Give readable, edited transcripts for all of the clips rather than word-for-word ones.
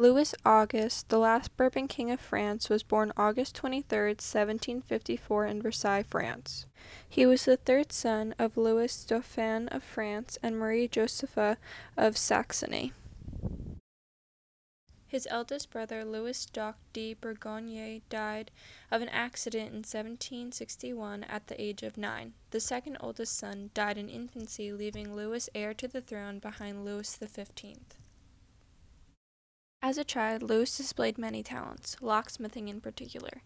Louis Auguste, the last Bourbon king of France, was born August 23, 1754 in Versailles, France. He was the third son of Louis Dauphin of France and Marie Josepha of Saxony. His eldest brother, Louis-Duc de Bourgogne, died of an accident in 1761 at the age of 9. The second oldest son died in infancy, leaving Louis heir to the throne behind Louis XV. As a child, Louis displayed many talents, locksmithing in particular.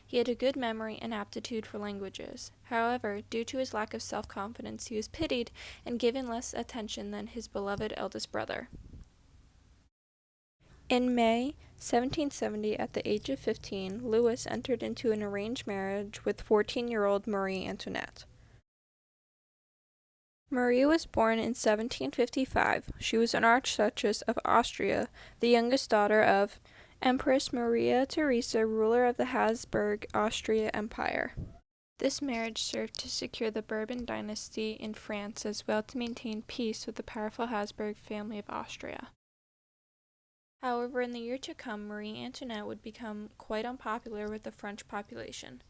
He had a good memory and aptitude for languages. However, due to his lack of self-confidence, he was pitied and given less attention than his beloved eldest brother. In May 1770, at the age of 15, Louis entered into an arranged marriage with 14-year-old Marie Antoinette. Marie was born in 1755. She was an Archduchess of Austria, the youngest daughter of Empress Maria Theresa, ruler of the Habsburg Austria Empire. This marriage served to secure the Bourbon dynasty in France as well as to maintain peace with the powerful Habsburg family of Austria. However, in the year to come, Marie Antoinette would become quite unpopular with the French population.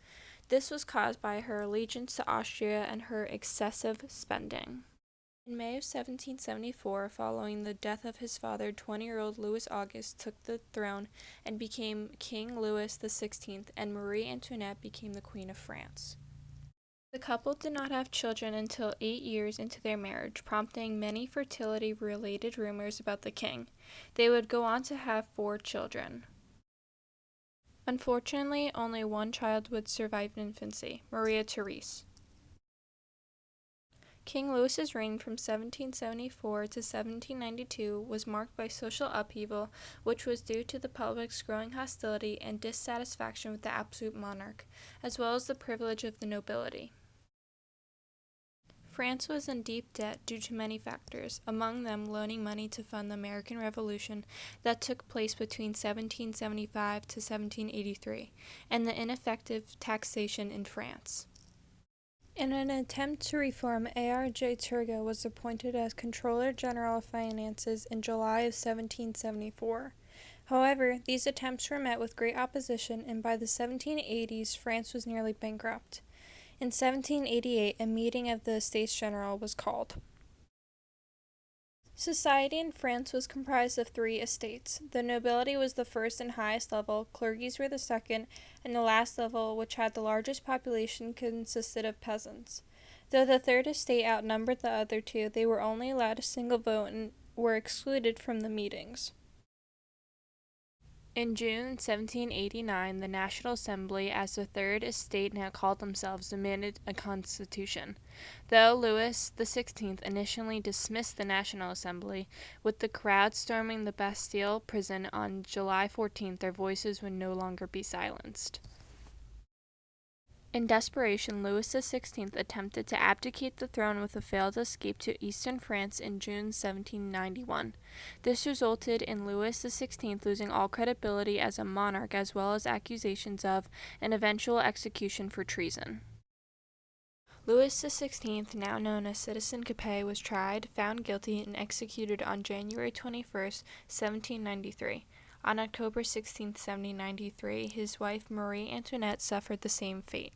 This was caused by her allegiance to Austria and her excessive spending. In May of 1774, following the death of his father, 20-year-old Louis Auguste took the throne and became King Louis XVI, and Marie Antoinette became the Queen of France. The couple did not have children until 8 years into their marriage, prompting many fertility-related rumors about the king. They would go on to have 4 children. Unfortunately, only one child would survive infancy, Maria Therese. King Louis's reign from 1774 to 1792 was marked by social upheaval, which was due to the public's growing hostility and dissatisfaction with the absolute monarch, as well as the privilege of the nobility. France was in deep debt due to many factors, among them loaning money to fund the American Revolution that took place between 1775 to 1783, and the ineffective taxation in France. In an attempt to reform, A.R.J. Turgot was appointed as Comptroller General of Finances in July of 1774. However, these attempts were met with great opposition, and by the 1780s, France was nearly bankrupt. In 1788, a meeting of the States General was called. Society in France was comprised of 3 estates. The nobility was the first and highest level, clergies were the second, and the last level, which had the largest population, consisted of peasants. Though the third estate outnumbered the other 2, they were only allowed a single vote and were excluded from the meetings. In June 1789, the National Assembly, as the Third Estate now called themselves, demanded a constitution. Though Louis XVI initially dismissed the National Assembly, with the crowd storming the Bastille prison on July 14th, their voices would no longer be silenced. In desperation, Louis XVI attempted to abdicate the throne with a failed escape to eastern France in June 1791. This resulted in Louis XVI losing all credibility as a monarch as well as accusations of an eventual execution for treason. Louis XVI, now known as Citizen Capet, was tried, found guilty, and executed on January 21, 1793. On October 16, 1793, his wife Marie Antoinette suffered the same fate.